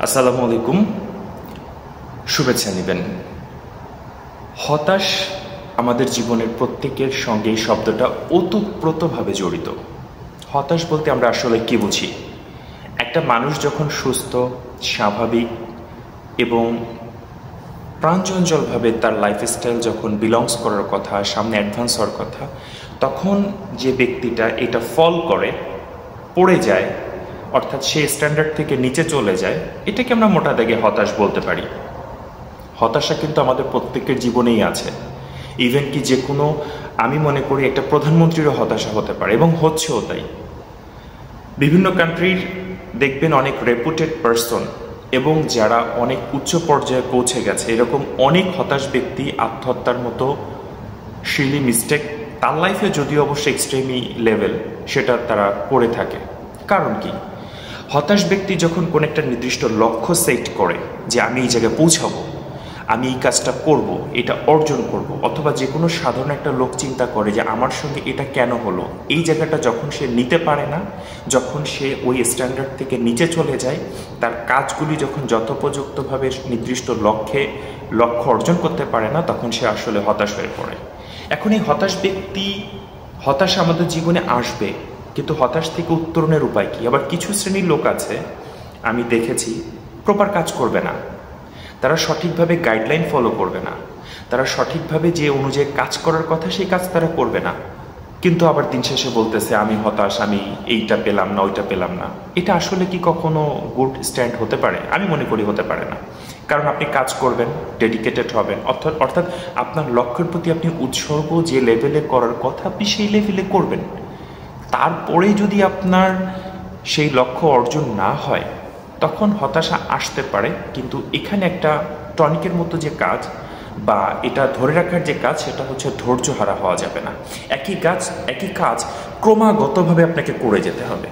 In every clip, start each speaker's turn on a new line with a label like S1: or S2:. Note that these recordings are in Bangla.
S1: আসসালামু আলাইকুম। শুভেচ্ছা নেবেন। হতাশ আমাদের জীবনের প্রত্যেকের সঙ্গে এই শব্দটা ওতপ্রোতভাবে জড়িত। হতাশ বলতে আমরা আসলে কি বুঝি? একটা মানুষ যখন সুস্থ, স্বাভাবিক এবং প্রাণচঞ্চলভাবে তার লাইফস্টাইল যখন বিলংস করার কথা, সামনে অ্যাডভান্স হওয়ার কথা, তখন যে ব্যক্তিটা এটা ফল করে, পড়ে যায়, অর্থাৎ সে স্ট্যান্ডার্ড থেকে নিচে চলে যায়, এটাকে আমরা মোটা দাগে হতাশ বলতে পারি। হতাশা কিন্তু আমাদের প্রত্যেকের জীবনেই আছে। ইভেন কি যে কোনো, আমি মনে করি একটা প্রধানমন্ত্রীরও হতাশা হতে পারে এবং হচ্ছেও তাই। বিভিন্ন কান্ট্রির দেখবেন অনেক রেপুটেড পারসন এবং যারা অনেক উচ্চ পর্যায়ে পৌঁছে গেছে, এরকম অনেক হতাশ ব্যক্তি আত্মহত্যার মতো সিলি মিস্টেক তার লাইফে, যদিও অবশ্যই এক্সট্রিমি লেভেল, সেটা তারা করে থাকে। কারণ কি? হতাশ ব্যক্তি যখন কোন একটা নির্দিষ্ট লক্ষ্য সেট করে যে আমি এই জায়গায় পৌঁছাবো, আমি এই কাজটা করব, এটা অর্জন করব, অথবা যে কোনো সাধারণ একটা লোক চিন্তা করে যে আমার সঙ্গে এটা কেন হলো, এই জায়গাটা যখন সে নিতে পারে না, যখন সে ওই স্ট্যান্ডার্ড থেকে নিচে চলে যায়, তার কাজগুলি যখন যথোপযুক্তভাবে নির্দিষ্ট লক্ষ্য অর্জন করতে পারে না, তখন সে আসলে হতাশ হয়ে পড়ে। এখন এই হতাশা আমাদের জীবনে আসবে, কিন্তু হতাশ থেকে উত্তরণের উপায় কি? আবার কিছু শ্রেণীর লোক আছে, আমি দেখেছি, প্রপার কাজ করবে না, তারা সঠিকভাবে গাইডলাইন ফলো করবে না, তারা সঠিকভাবে যে অনুযায়ী কাজ করার কথা সেই কাজ তারা করবে না, কিন্তু আবার দিন শেষে বলতেছে আমি হতাশ, আমি এইটা পেলাম না, ওইটা পেলাম না। এটা আসলে কি কখনো গুড স্ট্যান্ড হতে পারে? আমি মনে করি হতে পারে না। কারণ আপনি কাজ করবেন, ডেডিকেটেড হবেন, অর্থাৎ আপনার লক্ষ্যের প্রতি আপনি উৎসর্গ যে লেভেলে করার কথা আপনি সেই লেভেলে করবেন। তারপরে যদি আপনার সেই লক্ষ্য অর্জন না হয়, তখন হতাশা আসতে পারে। কিন্তু এখানে একটা টনিকের মতো যে কাজ বা এটা ধরে রাখার যে কাজ, সেটা হচ্ছে ধৈর্য হারা হওয়া যাবে না। একই কাজ ক্রমাগতভাবে আপনাকে করে যেতে হবে।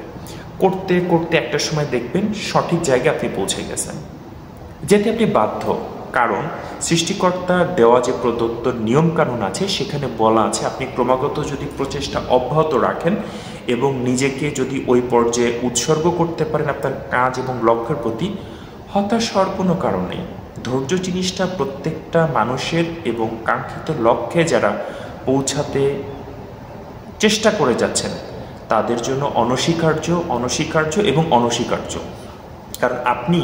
S1: করতে করতে একটা সময় দেখবেন সঠিক জায়গায় আপনি পৌঁছে গেছেন, যেতে আপনি বাধ্য। কারণ সৃষ্টিকর্তা দেওয়া যে প্রদত্ত নিয়মকানুন আছে, সেখানে বলা আছে আপনি ক্রমাগত যদি প্রচেষ্টা অব্যাহত রাখেন এবং নিজেকে যদি ওই পর্যায়ে উৎসর্গ করতে পারেন আপনার কাজ এবং লক্ষ্যের প্রতি, হতাশ হওয়ার কোনো কারণ নেই। ধৈর্য জিনিসটা প্রত্যেকটা মানুষের, এবং কাঙ্ক্ষিত লক্ষ্যে যারা পৌঁছাতে চেষ্টা করে যাচ্ছেন তাদের জন্য অনস্বীকার্য এবং অনস্বীকার্য। কারণ আপনি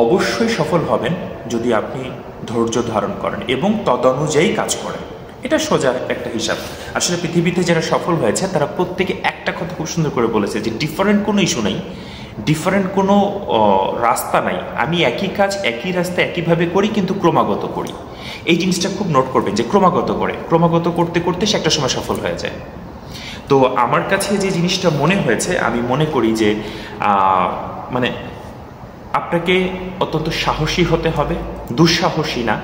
S1: অবশ্যই সফল হবেন যদি আপনি ধৈর্য ধারণ করেন এবং তদনুযায়ী কাজ করেন। এটা সোজা একটা হিসাব। আসলে পৃথিবীতে যারা সফল হয়েছে তারা প্রত্যেকে একটা কথা খুব সুন্দর করে বলেছে যে ডিফারেন্ট কোনো ইস্যু নাই, ডিফারেন্ট কোনো রাস্তা নাই, আমি একই কাজ একই রাস্তা একইভাবে করি, কিন্তু ক্রমাগত করি। এই জিনিসটা খুব নোট করবেন যে ক্রমাগত করতে করতে সে একটা সময় সফল হয়ে যায়। তো আমার কাছে যে জিনিসটা মনে হয়েছে, আমি মনে করি যে মানে আপনাকে অত্যন্ত সাহসী হতে হবে, দুঃসাহসী না।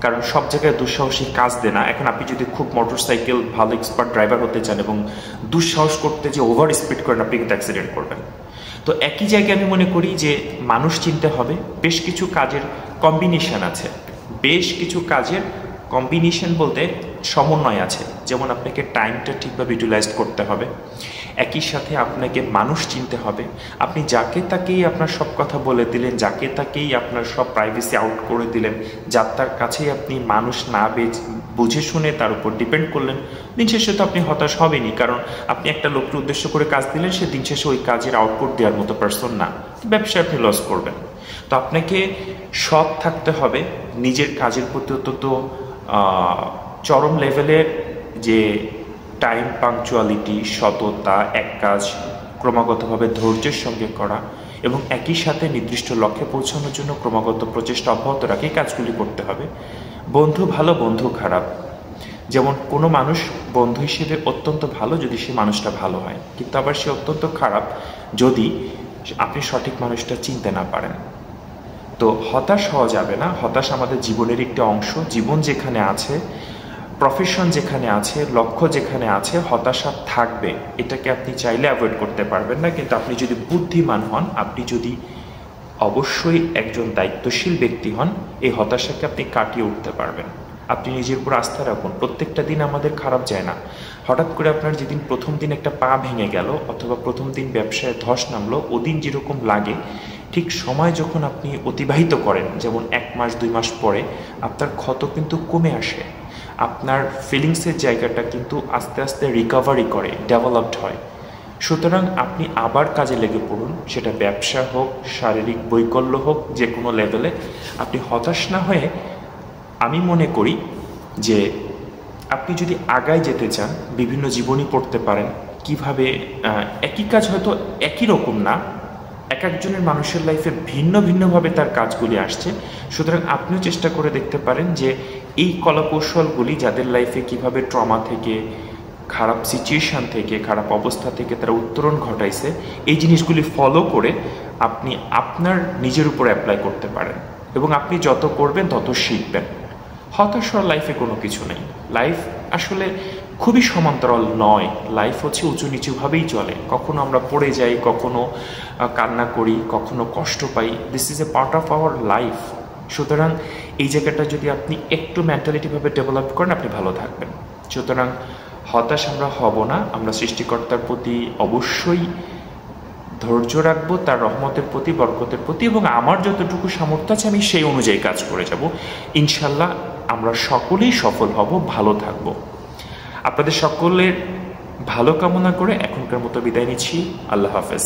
S1: কারণ সব জায়গায় দুঃসাহসী কাজ দেয় না। এখন আপনি যদি খুব মোটরসাইকেল ভালো এক্সপার্ট ড্রাইভার হতে চান এবং দুঃসাহস করতে যে ওভার স্পিড করেন, আপনি কিন্তু অ্যাক্সিডেন্ট করবেন। তো একই জায়গায় আমি মনে করি যে মানুষ চিনতে হবে বেশ কিছু কাজের কম্বিনেশন আছে, বেশ কিছু কাজের কম্বিনেশন বলতে সমন্বয় আছে। যেমন আপনাকে টাইমটা ঠিকভাবে ইউটিলাইজ করতে হবে, একই সাথে আপনাকে মানুষ চিনতে হবে। আপনি যাকে তাকেই আপনার সব কথা বলে দিলেন, যাকে তাকেই আপনার সব প্রাইভেসি আউট করে দিলেন, যার তার কাছেই আপনি মানুষ না বুঝে শুনে তার উপর ডিপেন্ড করলেন, দিন শেষে তো আপনি হতাশ হবেনই। কারণ আপনি একটা লোককে উদ্দেশ্য করে কাজ দিলেন, সে দিন শেষে ওই কাজের আউটপুট দেওয়ার মতো পারসন না, ব্যবসায় আপনি লস করবেন। তো আপনাকে সৎ থাকতে হবে, নিজের কাজের প্রতি অত্যন্ত চরম লেভেলের যে টাইম পাংচুয়ালিটি, সততা, এক কাজ ক্রমাগতভাবে ধৈর্যের সঙ্গে করা এবং একই সাথে নির্দিষ্ট লক্ষ্যে পৌঁছানোর জন্য ক্রমাগত প্রচেষ্টা অব্যাহত রাখে কাজগুলি করতে হবে। বন্ধু ভালো, বন্ধু খারাপ। যেমন কোনো মানুষ বন্ধু হিসেবে অত্যন্ত ভালো যদি সে মানুষটা ভালো হয়, কিন্তু আবার সে অত্যন্ত খারাপ যদি আপনি সঠিক মানুষটা চিনতে না পারেন। তো হতাশ হওয়া যাবে না। হতাশ আমাদের জীবনের একটি অংশ। জীবন যেখানে আছে, প্রফেশন যেখানে আছে, লক্ষ্য যেখানে আছে, হতাশা থাকবে। এটাকে আপনি চাইলে অ্যাভয়েড করতে পারবেন না। কিন্তু আপনি যদি বুদ্ধিমান হন, আপনি যদি অবশ্যই একজন দায়িত্বশীল ব্যক্তি হন, এই হতাশাকে আপনি কাটিয়ে উঠতে পারবেন। আপনি নিজের উপর আস্থা রাখুন। প্রত্যেকটা দিন আমাদের খারাপ যায় না। হঠাৎ করে আপনার যেদিন প্রথম দিন একটা পা ভেঙে গেল অথবা প্রথম দিন ব্যবসায় ধস নামলো, ওদিন যেরকম লাগে ঠিক সময় যখন আপনি অতিবাহিত করেন, যেমন 1 মাস 2 মাস পরে, আপনার ক্ষত কিন্তু কমে আসে, আপনার ফিলিংসের জায়গাটা কিন্তু আস্তে আস্তে রিকভারি করে, ডেভেলপড হয়। সুতরাং আপনি আবার কাজে লেগে পড়ুন, সেটা ব্যবসা হোক, শারীরিক বৈকল্য হোক, যে কোনো লেভেলে। আপনি হতাশ না হয়ে, আমি মনে করি যে আপনি যদি আগায় যেতে চান, বিভিন্ন জীবনী পড়তে পারেন, কিভাবে একই কাজ হয়তো একই রকম না, এক একজনের মানুষের লাইফে ভিন্ন ভিন্নভাবে তার কাজগুলি আসছে। সুতরাং আপনিও চেষ্টা করে দেখতে পারেন যে এই কলাকৌশলগুলি যাদের লাইফে কিভাবে ট্রমা থেকে, খারাপ সিচুয়েশান থেকে, খারাপ অবস্থা থেকে তারা উত্তরণ ঘটাইছে, এই জিনিসগুলি ফলো করে আপনি আপনার নিজের উপর অ্যাপ্লাই করতে পারেন, এবং আপনি যত করবেন তত শিখবেন। হতাশ হওয়ার লাইফে কোনো কিছু নেই। লাইফ আসলে খুবই সমান্তরাল নয়, লাইফ হচ্ছে উঁচু নিচুভাবেই চলে। কখনো আমরা পড়ে যাই, কখনো কান্না করি, কখনো কষ্ট পাই। This is a part of our life. সুতরাং এই জায়গাটা যদি আপনি একটু মেন্টালিটিভাবে ডেভেলপ করেন, আপনি ভালো থাকবেন। সুতরাং হতাশ আমরা হব না, আমরা সৃষ্টিকর্তার প্রতি অবশ্যই ধৈর্য রাখবো, তার রহমতের প্রতি, বরকতের প্রতি, এবং আমার যতটুকু সামর্থ্য আছে আমি সেই অনুযায়ী কাজ করে যাব। ইনশাল্লাহ আমরা সকলেই সফল হব, ভালো থাকব। আপনাদের সকলের ভালো কামনা করে এখনকার মতো বিদায় নিচ্ছি। আল্লাহ হাফেজ।